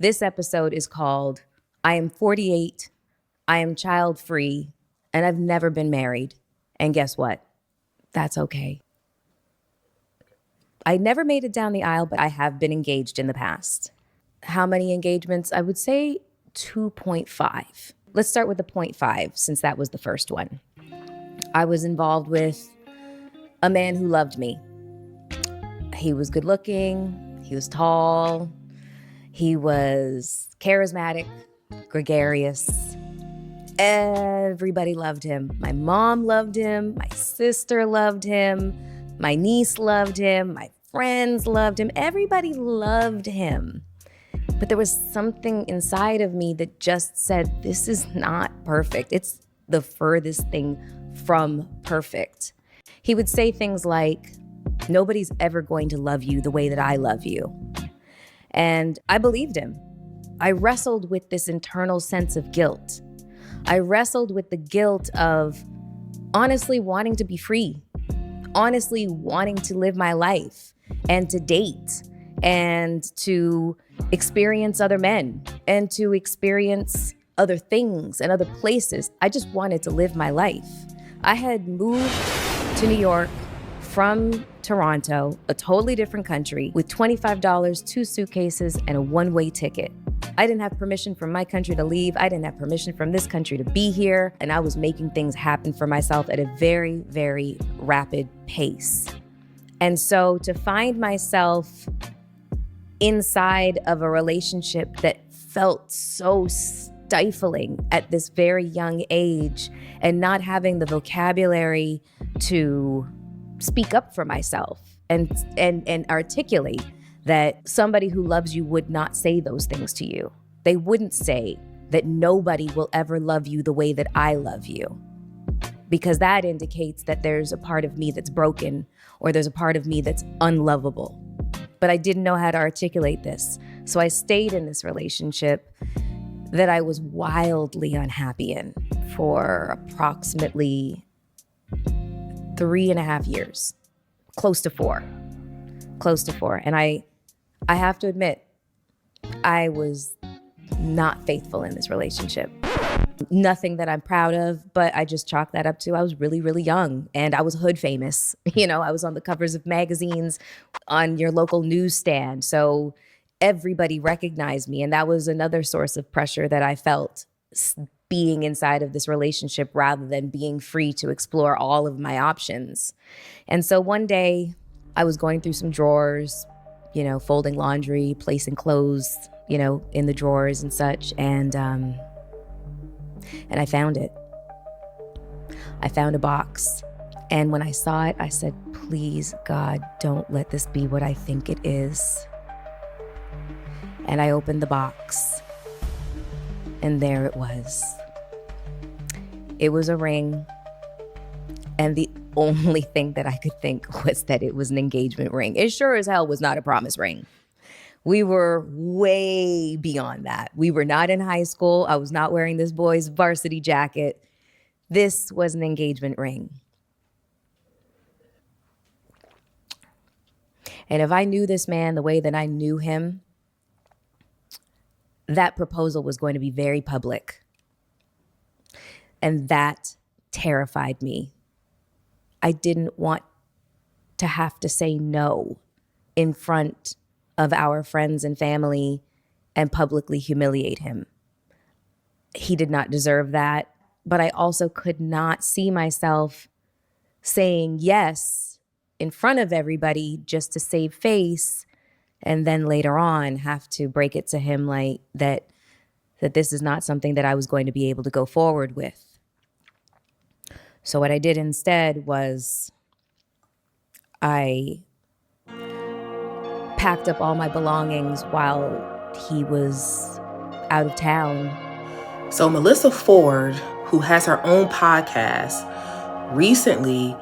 This episode is called I Am 48, I Am Child Free, and I've never been married. And guess what? That's okay. I never made it down the aisle, but I have been engaged in the past. How many engagements? I would say 2.5. Let's start with the 0.5 since that was the first one. I was involved with a man who loved me. He was good looking, he was tall, he was charismatic, gregarious. Everybody loved him. My mom loved him, my sister loved him, my niece loved him, my friends loved him. Everybody loved him. But there was something inside of me that just said, this is not perfect. It's the furthest thing from perfect. He would say things like, nobody's ever going to love you the way that I love you. And I believed him. I wrestled with this internal sense of guilt. I wrestled with the guilt of honestly wanting to be free, honestly wanting to live my life and to date and to experience other men and to experience other things and other places. I just wanted to live my life. I had moved to New York from Toronto, a totally different country, with $25, 2 suitcases, and a one-way ticket. I didn't have permission from my country to leave. I didn't have permission from this country to be here. And I was making things happen for myself at a very, very rapid pace. And so to find myself inside of a relationship that felt so stifling at this very young age and not having the vocabulary to speak up for myself and articulate that somebody who loves you would not say those things to you. They wouldn't say that nobody will ever love you the way that I love you, because that indicates that there's a part of me that's broken or there's a part of me that's unlovable. But I didn't know how to articulate this. So I stayed in this relationship that I was wildly unhappy in for approximately 3.5 years, close to 4. And I have to admit, I was not faithful in this relationship. Nothing that I'm proud of, but I just chalk that up to I was really, really young and I was hood famous. You know, I was on the covers of magazines on your local newsstand. So everybody recognized me. And that was another source of pressure that I felt being inside of this relationship rather than being free to explore all of my options. And so one day I was going through some drawers, you know, folding laundry, placing clothes, you know, in the drawers and such. And I found it. I found a box. And when I saw it, I said, please, God, don't let this be what I think it is. And I opened the box. And there it was. It was a ring. And the only thing that I could think was that it was an engagement ring. It sure as hell was not a promise ring. We were way beyond that. We were not in high school. I was not wearing this boy's varsity jacket. This was an engagement ring. And if I knew this man the way that I knew him, that proposal was going to be very public. And that terrified me. I didn't want to have to say no in front of our friends and family and publicly humiliate him. He did not deserve that, but I also could not see myself saying yes in front of everybody just to save face and then later on have to break it to him like that this is not something that I was going to be able to go forward with. So what I did instead was I packed up all my belongings while he was out of town. So Melyssa Ford, who has her own podcast, recently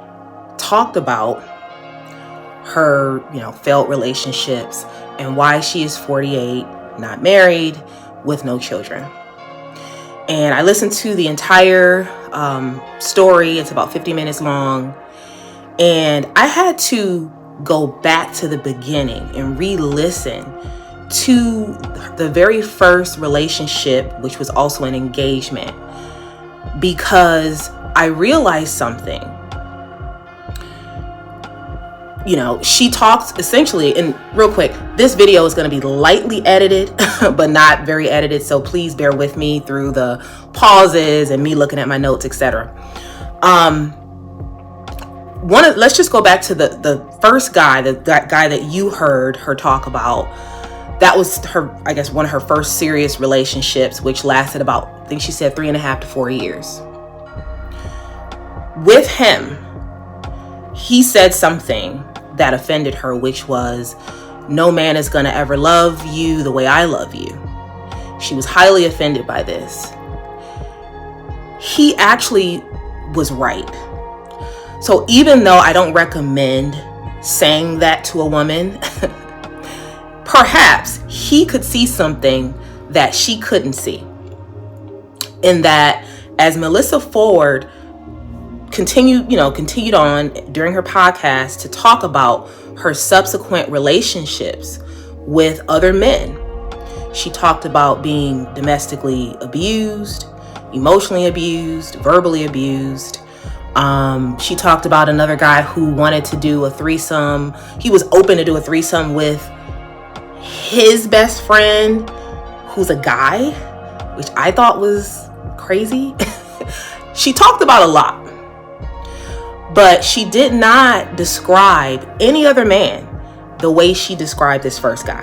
talked about her, failed relationships and why she is 48, not married, with no children. And I listened to the entire story. It's about 50 minutes long. And I had to go back to the beginning and re-listen to the very first relationship, which was also an engagement, because I realized something. You know, she talks essentially, and real quick, this video is going to be lightly edited, but not very edited. So please bear with me through the pauses and me looking at my notes, etc. Let's just go back to the first guy, that guy that you heard her talk about. That was her, I guess, one of her first serious relationships, which lasted about, I think she said 3.5 to 4 years. With him, he said something that offended her, which was, no man is gonna ever love you the way I love you. She was highly offended by this. He actually was right. So even though I don't recommend saying that to a woman, perhaps he could see something that she couldn't see. In that, as Melyssa Ford continued on during her podcast to talk about her subsequent relationships with other men. She talked about being domestically abused, emotionally abused, verbally abused. She talked about another guy who wanted to do a threesome. He was open to do a threesome with his best friend, who's a guy, which I thought was crazy. She talked about a lot. But she did not describe any other man the way she described this first guy.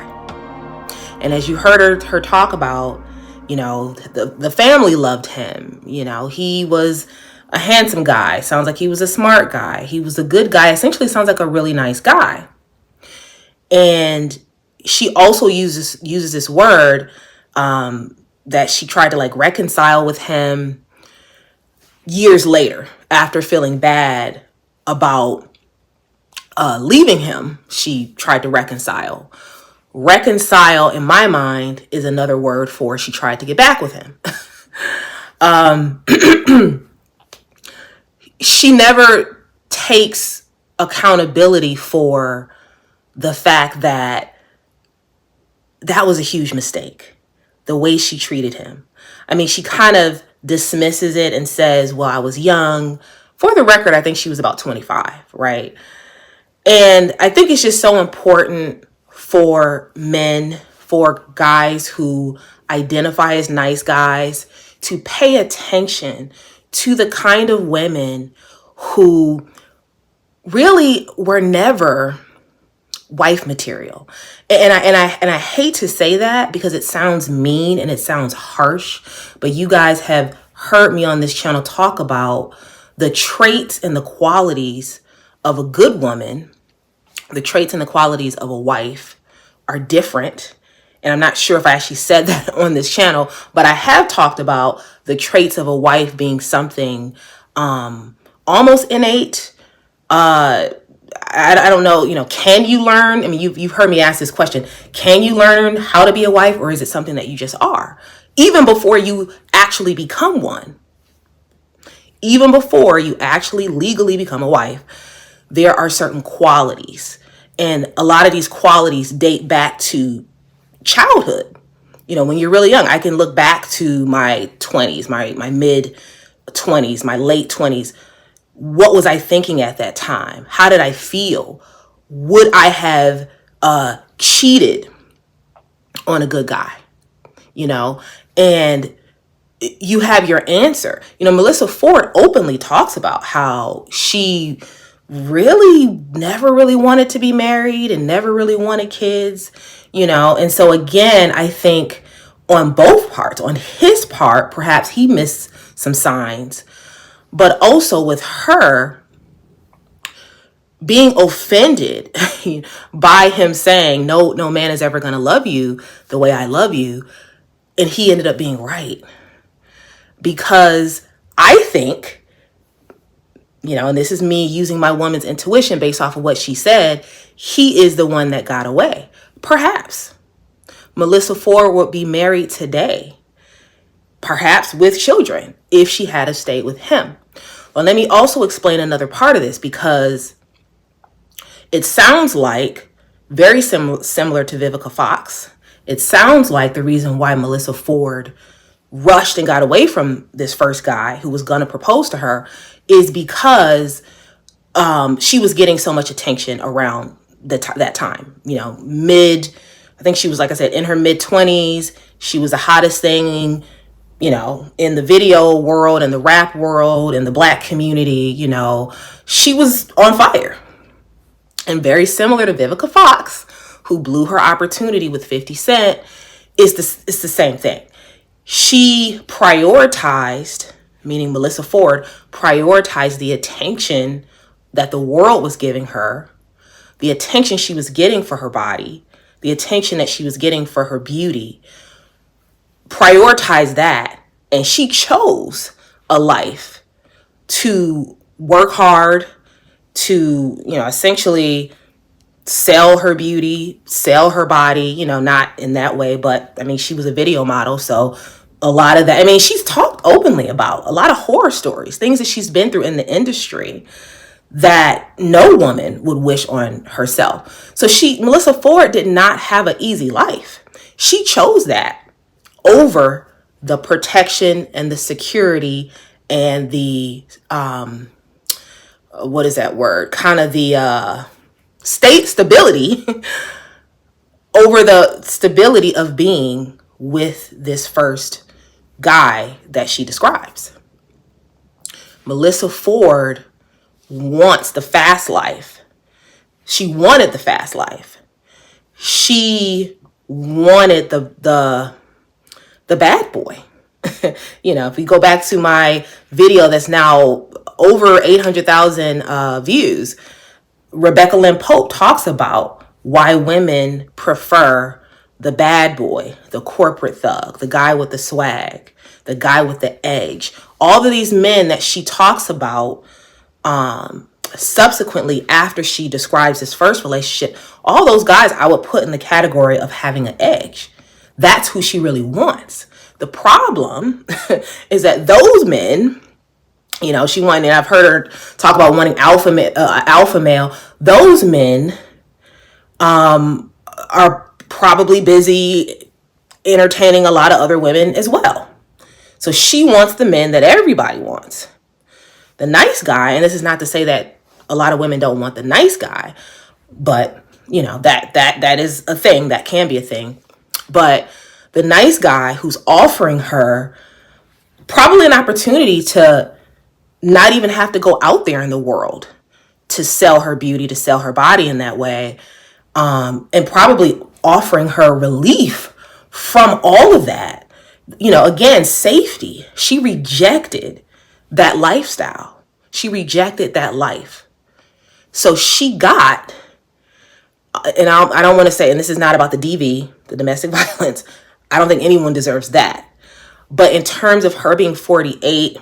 And as you heard her talk about, you know, the family loved him. You know, he was a handsome guy. Sounds like he was a smart guy. He was a good guy. Essentially sounds like a really nice guy. And she also uses this word that she tried to like reconcile with him years later, after feeling bad about leaving him. She tried to reconcile. Reconcile, in my mind, is another word for she tried to get back with him. She never takes accountability for the fact that that was a huge mistake, the way she treated him. I mean, she kind of dismisses it and says, well, I was young. For the record, I think she was about 25, right? And I think it's just so important for men, for guys who identify as nice guys, to pay attention to the kind of women who really were never wife material. And I hate to say that because it sounds mean and it sounds harsh, but you guys have heard me on this channel talk about the traits and the qualities of a good woman. The traits and the qualities of a wife are different. And I'm not sure if I actually said that on this channel, but I have talked about the traits of a wife being something almost innate. I don't know, can you learn? I mean, you've heard me ask this question. Can you learn how to be a wife, or is it something that you just are? Even before you actually become one, even before you actually legally become a wife, there are certain qualities. And a lot of these qualities date back to childhood. When you're really young, I can look back to my 20s, my mid 20s, my late 20s. What was I thinking at that time? How did I feel? Would I have cheated on a good guy? And you have your answer. Melyssa Ford openly talks about how she really never really wanted to be married and never really wanted kids, And so again, I think on both parts, on his part, perhaps he missed some signs, but also with her being offended by him saying, no man is ever going to love you the way I love you. And he ended up being right. Because I think, and this is me using my woman's intuition based off of what she said, he is the one that got away. Perhaps Melyssa Ford would be married today, perhaps with children, if she had stayed with him. Well, let me also explain another part of this, because it sounds like very similar to Vivica Fox It sounds like the reason why Melyssa Ford rushed and got away from this first guy who was going to propose to her is because she was getting so much attention around that time. I think she was, like I said, in her mid-20s. She was the hottest thing, in the video world, in the rap world, in the Black community. She was on fire. And very similar to Vivica Fox, who blew her opportunity with 50 Cent, it's the same thing. She prioritized, meaning Melyssa Ford, prioritized the attention that the world was giving her, the attention she was getting for her body, the attention that she was getting for her beauty, prioritized that. And she chose a life to work hard, to, essentially sell her beauty, sell her body, not in that way, but I mean, she was a video model. So a lot of that, I mean, she's talked openly about a lot of horror stories, things that she's been through in the industry that no woman would wish on herself. So Melyssa Ford did not have an easy life. She chose that over the protection and the security and the, what is that word? Kind of the state stability over the stability of being with this first guy that she describes. Melyssa Ford wants the fast life. She wanted the fast life. She wanted the bad boy. If we go back to my video that's now over 800,000 views, Rebecca Lynn Pope talks about why women prefer the bad boy, the corporate thug, the guy with the swag, the guy with the edge. All of these men that she talks about subsequently after she describes his first relationship, all those guys I would put in the category of having an edge. That's who she really wants. The problem is that those men, she wanted, I've heard her talk about wanting alpha male. Those men are probably busy entertaining a lot of other women as well. So she wants the men that everybody wants. The nice guy, and this is not to say that a lot of women don't want the nice guy, but that is a thing, that can be a thing. But the nice guy who's offering her probably an opportunity to not even have to go out there in the world to sell her beauty, to sell her body in that way, and probably offering her relief from all of that. Again, safety. She rejected that lifestyle. She rejected that life. So she got, and I don't want to say, and this is not about the DV, the domestic violence, I don't think anyone deserves that. But in terms of her being 48,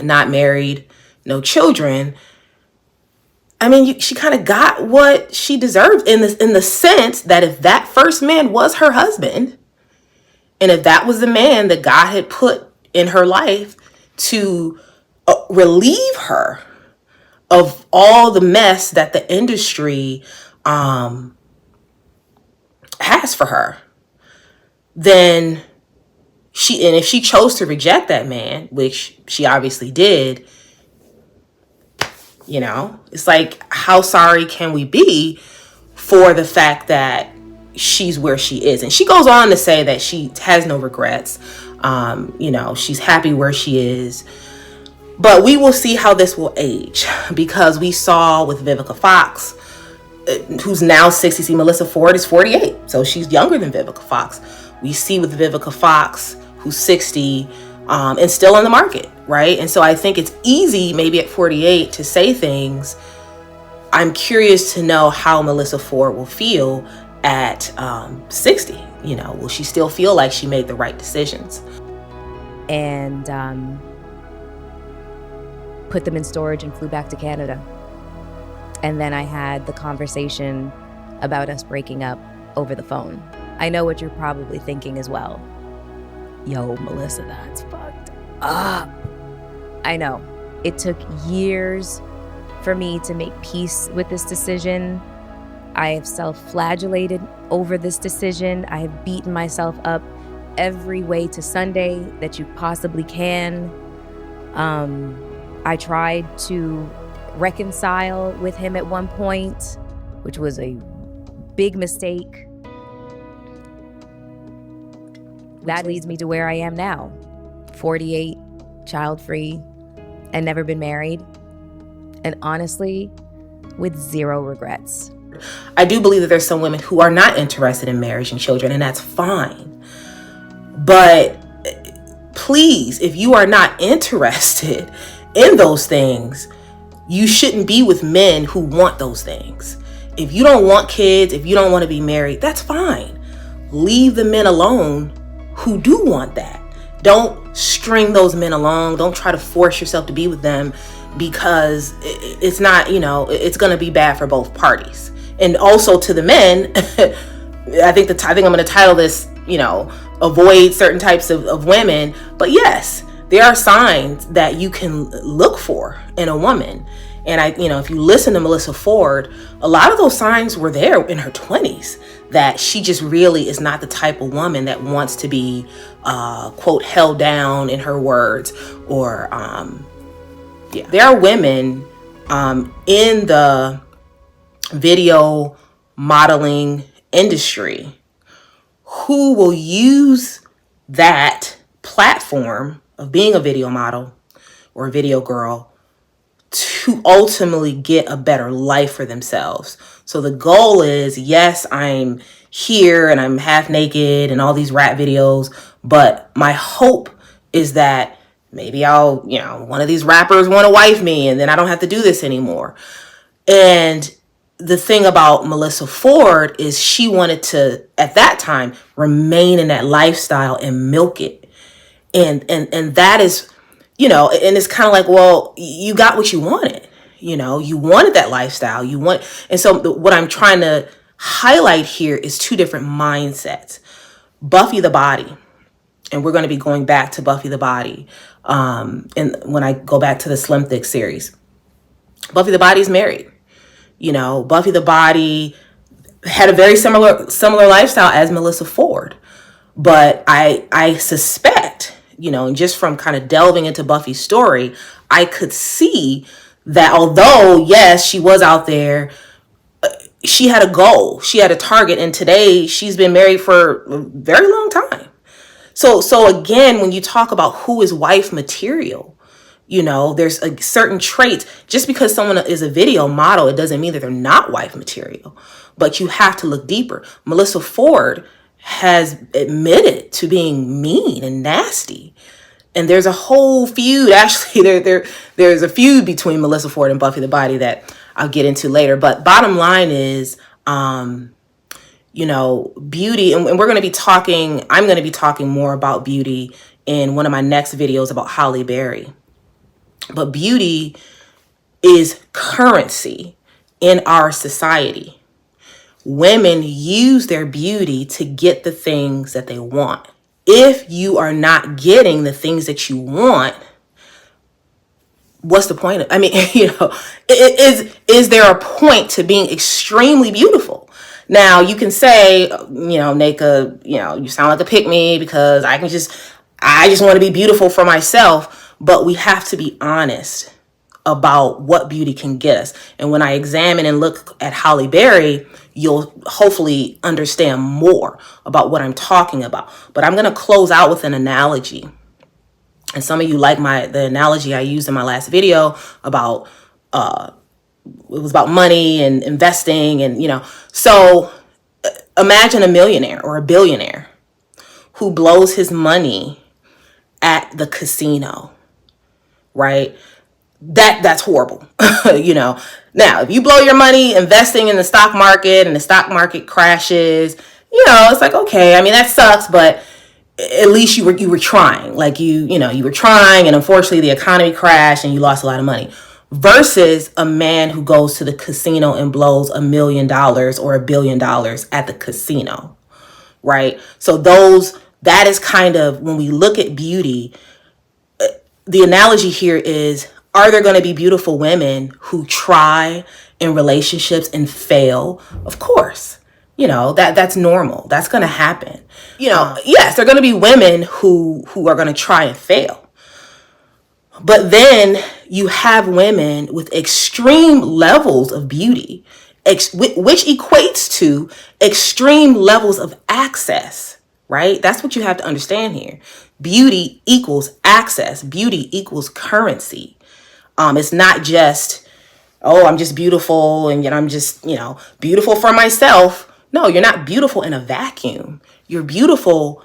not married, no children, I mean, she kind of got what she deserved in the sense that if that first man was her husband, and if that was the man that God had put in her life to relieve her of all the mess that the industry has for her, then if she chose to reject that man, which she obviously did, it's like, how sorry can we be for the fact that she's where she is? And she goes on to say that she has no regrets. She's happy where she is. But we will see how this will age, because we saw with Vivica Fox, who's now 60. See, Melyssa Ford is 48, so she's younger than Vivica Fox. We see with Vivica Fox, who's 60, and still in the market, right? And so I think it's easy, maybe at 48, to say things. I'm curious to know how Melyssa Ford will feel at 60. Will she still feel like she made the right decisions? And put them in storage and flew back to Canada. And then I had the conversation about us breaking up over the phone. I know what you're probably thinking as well. Yo, Melyssa, that's fucked up. I know. It took years for me to make peace with this decision. I have self-flagellated over this decision. I have beaten myself up every way to Sunday that you possibly can. I tried to reconcile with him at one point, which was a big mistake. That leads me to where I am now, 48, child-free, and never been married. And honestly, with zero regrets. I do believe that there's some women who are not interested in marriage and children, and that's fine. But please, if you are not interested in those things, you shouldn't be with men who want those things. If you don't want kids, if you don't want to be married, that's fine. Leave the men alone who do want that. Don't string those men along. Don't try to force yourself to be with them, because it's not, it's going to be bad for both parties. And also to the men, I think I'm going to title this, avoid certain types of women. But yes, there are signs that you can look for in a woman. And if you listen to Melyssa Ford, a lot of those signs were there in her 20s, that she just really is not the type of woman that wants to be, quote, held down, in her words, or, There are women in the video modeling industry who will use that platform of being a video model or a video girl to ultimately get a better life for themselves. So the goal is, yes, I'm here and I'm half naked and all these rap videos, but my hope is that maybe one of these rappers want to wife me and then I don't have to do this anymore. And the thing about Melyssa Ford is she wanted to, at that time, remain in that lifestyle and milk it. And that is, and it's kind of like, well, you got what you wanted. You wanted that lifestyle. And so what I'm trying to highlight here is two different mindsets. Buffy the Body, and we're going to be going back to Buffy the Body. And when I go back to the Slim Thick series, Buffy the Body is married. Buffy the Body had a very similar lifestyle as Melyssa Ford. But I suspect, and just from kind of delving into Buffy's story, I could see that although, yes, she was out there, she had a goal, she had a target, and today she's been married for a very long time. So again, when you talk about who is wife material, there's a certain traits. Just because someone is a video model, it doesn't mean that they're not wife material. But you have to look deeper. Melyssa Ford has admitted to being mean and nasty. And there's a whole feud. Actually, there's a feud between Melyssa Ford and Buffy the Body that I'll get into later. But bottom line is, beauty. And I'm going to be talking more about beauty in one of my next videos about Halle Berry. But beauty is currency in our society. Women use their beauty to get the things that they want. If you are not getting the things that you want, what's the point of, is there a point to being extremely beautiful? Now you can say, Naka, you sound like a pick-me because I just want to be beautiful for myself. But we have to be honest about what beauty can get us. And when I examine and look at Halle Berry, you'll hopefully understand more about what I'm talking about. But I'm going to close out with an analogy. And some of you like the analogy I used in my last video about, it was about money and investing and, So imagine a millionaire or a billionaire who blows his money at the casino. Right? That's horrible. Now, if you blow your money investing in the stock market and the stock market crashes, it's like, okay, that sucks, but at least you were trying. Like you were trying, and unfortunately the economy crashed and you lost a lot of money. Versus a man who goes to the casino and blows $1 million or $1 billion at the casino. Right? So that is kind of, when we look at beauty, the analogy here is, are there going to be beautiful women who try in relationships and fail, of course. That's normal. That's going to happen. Yes, there are going to be women who are going to try and fail. But then you have women with extreme levels of beauty, which equates to extreme levels of access, right? That's what you have to understand here. Beauty equals access. Beauty equals currency. It's not just, oh, I'm just beautiful and I'm just, beautiful for myself. No, you're not beautiful in a vacuum. You're beautiful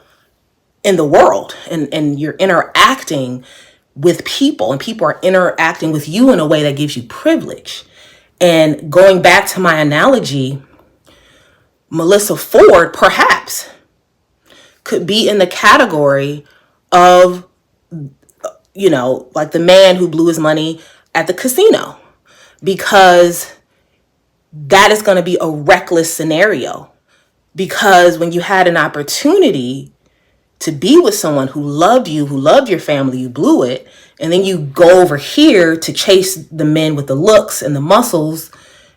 in the world, and you're interacting with people, and people are interacting with you in a way that gives you privilege. And going back to my analogy, Melyssa Ford perhaps could be in the category of, like the man who blew his money at the casino, because that is going to be a reckless scenario. Because when you had an opportunity to be with someone who loved you, who loved your family, you blew it. And then you go over here to chase the men with the looks and the muscles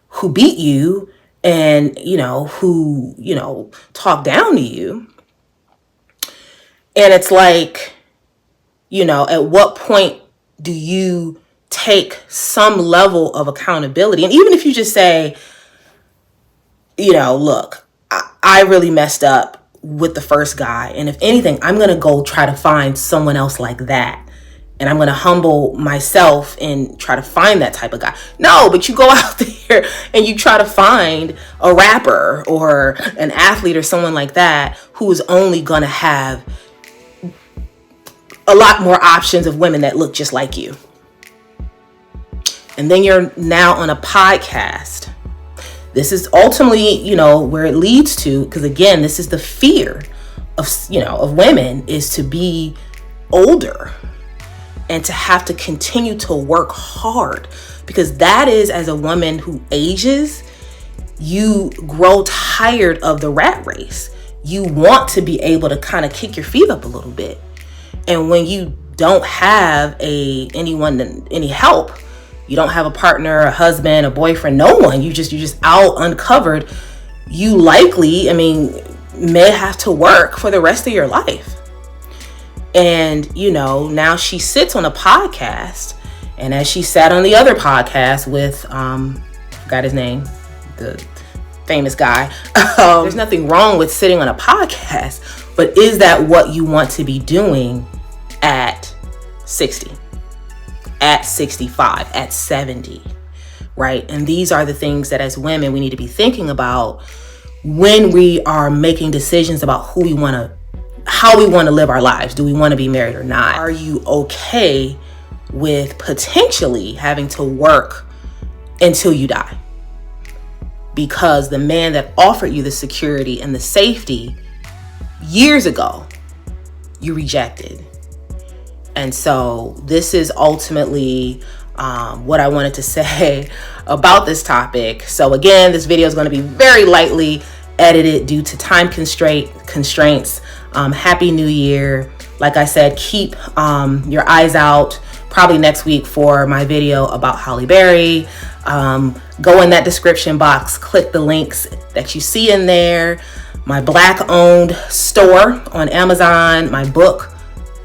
who beat you and, who talk down to you. And it's like, at what point do you take some level of accountability? And even if you just say, look, I really messed up with the first guy. And if anything, I'm going to go try to find someone else like that. And I'm going to humble myself and try to find that type of guy. No, but you go out there and you try to find a rapper or an athlete or someone like that who is only going to have a lot more options of women that look just like you. And then you're now on a podcast. This is ultimately, where it leads to, because again, this is the fear of women, is to be older and to have to continue to work hard, because that is, as a woman who ages, you grow tired of the rat race. You want to be able to kind of kick your feet up a little bit. And when you don't have any help, you don't have a partner, a husband, a boyfriend, no one, you're just out uncovered, you likely, may have to work for the rest of your life. And, now she sits on a podcast, and as she sat on the other podcast with, forgot his name, the famous guy, there's nothing wrong with sitting on a podcast, but is that what you want to be doing at 60? At 65, at 70, right? And these are the things that as women we need to be thinking about when we are making decisions about how we want to live our lives. Do we want to be married or not? Are you okay with potentially having to work until you die? Because the man that offered you the security and the safety years ago, you rejected. And so this is ultimately what I wanted to say about this topic. So again, this video is going to be very lightly edited due to time constraints. Happy New Year. Like I said, keep your eyes out probably next week for my video about Halle Berry. Go in that description box, click the links that you see in there. My Black-owned store on Amazon, my book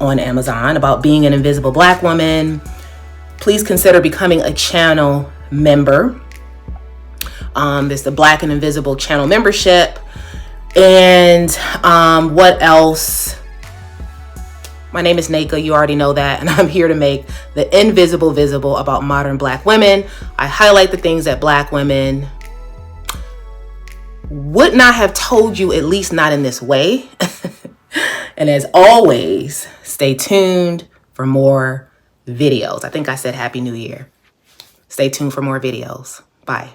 on Amazon about being an invisible Black woman. Please consider becoming a channel member. There's the Black and Invisible channel membership. And what else? My name is Naka, you already know that, and I'm here to make the invisible visible about modern Black women. I highlight the things that Black women would not have told you, at least not in this way. And as always, stay tuned for more videos. I think I said Happy New Year. Stay tuned for more videos. Bye.